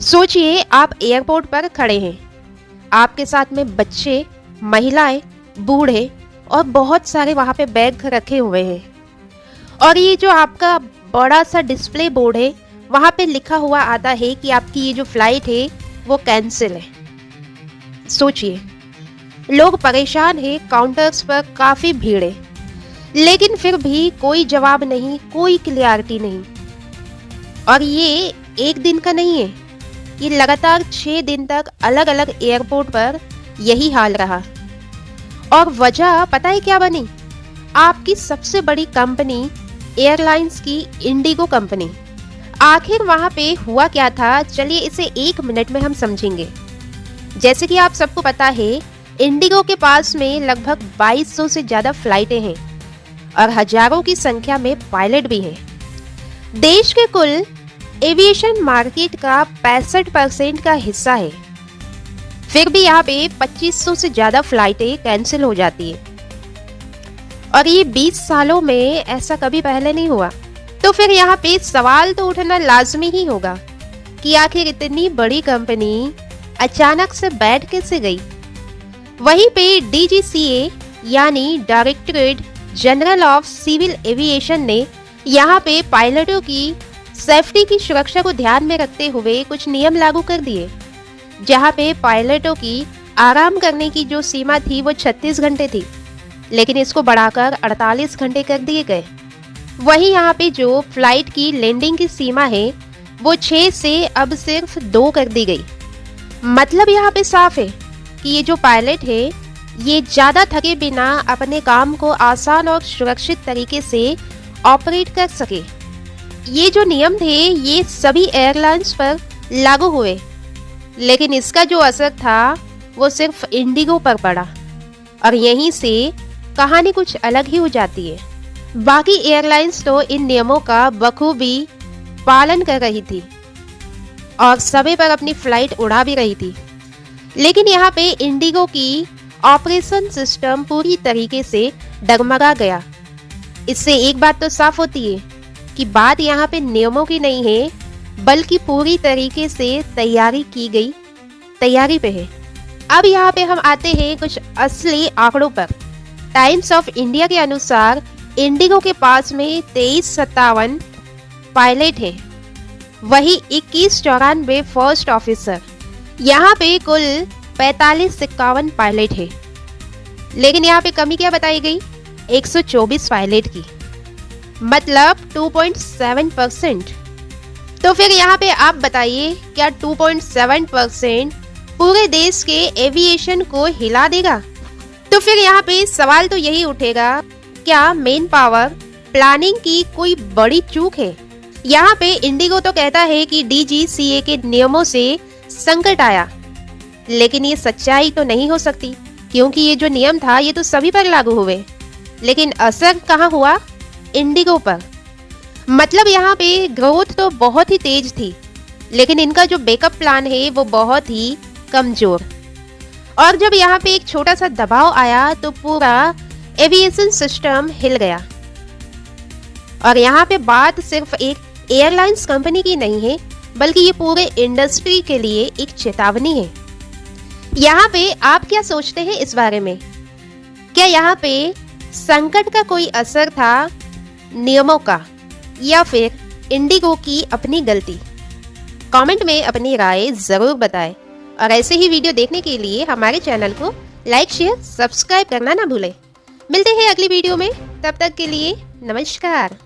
सोचिए आप एयरपोर्ट पर खड़े हैं, आपके साथ में बच्चे, महिलाएं, बूढ़े और बहुत सारे वहां पे बैग रखे हुए हैं। और ये जो आपका बड़ा सा डिस्प्ले बोर्ड है, वहां पे लिखा हुआ आता है कि आपकी ये जो फ्लाइट है वो कैंसिल है। सोचिए, लोग परेशान हैं, काउंटर्स पर काफी भीड़ है, लेकिन फिर भी कोई जवाब नहीं, कोई क्लियरिटी नहीं। और ये एक दिन का नहीं है, ये लगातार 6 दिन तक अलग अलग एयरपोर्ट पर यही हाल रहा। और वजह पता है क्या बनी? आपकी सबसे बड़ी कंपनी एयरलाइंस की इंडिगो कंपनी। आखिर वहां पे हुआ क्या था, चलिए इसे 1 मिनट में हम समझेंगे। जैसे कि आप सबको पता है, इंडिगो के पास में लगभग 2200 से ज्यादा फ्लाइटें हैं और हजारों की संख्या में पायलट भी हैं। देश के कुल एविएशन मार्केट का 65% का हिस्सा है। फिर भी यहाँ पे 2500 से ज्यादा फ्लाइटें कैंसिल हो जाती है और ये 20 सालों में ऐसा कभी पहले नहीं हुआ। तो फिर यहाँ पे सवाल तो उठना लाजमी ही होगा कि आखिर इतनी बड़ी कंपनी अचानक से बैठ कैसे गई। वहीं पे डीजीसीए यानी directorate general of civil aviation ने यहाँ पे पायलटों की सेफ्टी की सुरक्षा को ध्यान में रखते हुए कुछ नियम लागू कर दिए, जहाँ पे पायलटों की आराम करने की जो सीमा थी वो 36 घंटे थी, लेकिन इसको बढ़ाकर 48 घंटे कर दिए गए। वहीं यहाँ पे जो फ्लाइट की लैंडिंग की सीमा है वो 6 से अब सिर्फ 2 कर दी गई। मतलब यहाँ पे साफ है कि ये जो पायलट है ये ज्यादा थके बिना अपने काम को आसान और सुरक्षित तरीके से ऑपरेट कर सके। ये जो नियम थे ये सभी एयरलाइंस पर लागू हुए, लेकिन इसका जो असर था वो सिर्फ इंडिगो पर पड़ा और यहीं से कहानी कुछ अलग ही हो जाती है। बाकी एयरलाइंस तो इन नियमों का बखूबी पालन कर रही थी और समय पर अपनी फ्लाइट उड़ा भी रही थी, लेकिन यहाँ पे इंडिगो की ऑपरेशन सिस्टम पूरी तरीके से डगमगा गया। इससे एक बात तो साफ होती है कि बात यहाँ पे नियमों की नहीं है, बल्कि पूरी तरीके से तैयारी की गई तैयारी पे है। अब यहाँ पे हम आते हैं कुछ असली आंकड़ों पर। टाइम्स ऑफ इंडिया के अनुसार इंडिगो के पास में 2357 पायलट हैं, वही 2194 फर्स्ट ऑफिसर। यहाँ पे कुल 4551 पायलट है, लेकिन यहाँ पे कमी क्या बताई गई? 124 पायलट की, मतलब 2.7%। तो फिर यहाँ पे आप बताइए, क्या 2.7% पूरे देश के एविएशन को हिला देगा? तो फिर यहाँ पे सवाल तो यही उठेगा, क्या मेन पावर प्लानिंग की कोई बड़ी चूक है? यहाँ पे इंडिगो तो कहता है कि डीजीसीए के नियमों से संकट आया, लेकिन ये सच्चाई तो नहीं हो सकती, क्योंकि ये जो नियम था ये तो सभी पर लागू हुए, लेकिन असर कहाँ हुआ? इंडिगो पर। मतलब यहाँ पे ग्रोथ तो बहुत ही तेज थी, लेकिन इनका जो बैकअप प्लान है वो बहुत ही कमजोर। और जब यहाँ पे एक छोटा सा दबाव आया तो पूरा एविएशन सिस्टम हिल गया। और यहाँ पे बात सिर्फ एक एयरलाइंस कंपनी की नहीं है, बल्कि ये पूरे इंडस्ट्री के लिए एक चेतावनी है। यहाँ पे आप क्या सोचते हैं इस बारे में? क्या यहाँ पे संकट का कोई असर था नियमों का, या फिर इंडिगो की अपनी गलती? कमेंट में अपनी राय जरूर बताएं और ऐसे ही वीडियो देखने के लिए हमारे चैनल को लाइक, शेयर, सब्सक्राइब करना ना भूलें। मिलते हैं अगली वीडियो में, तब तक के लिए नमस्कार।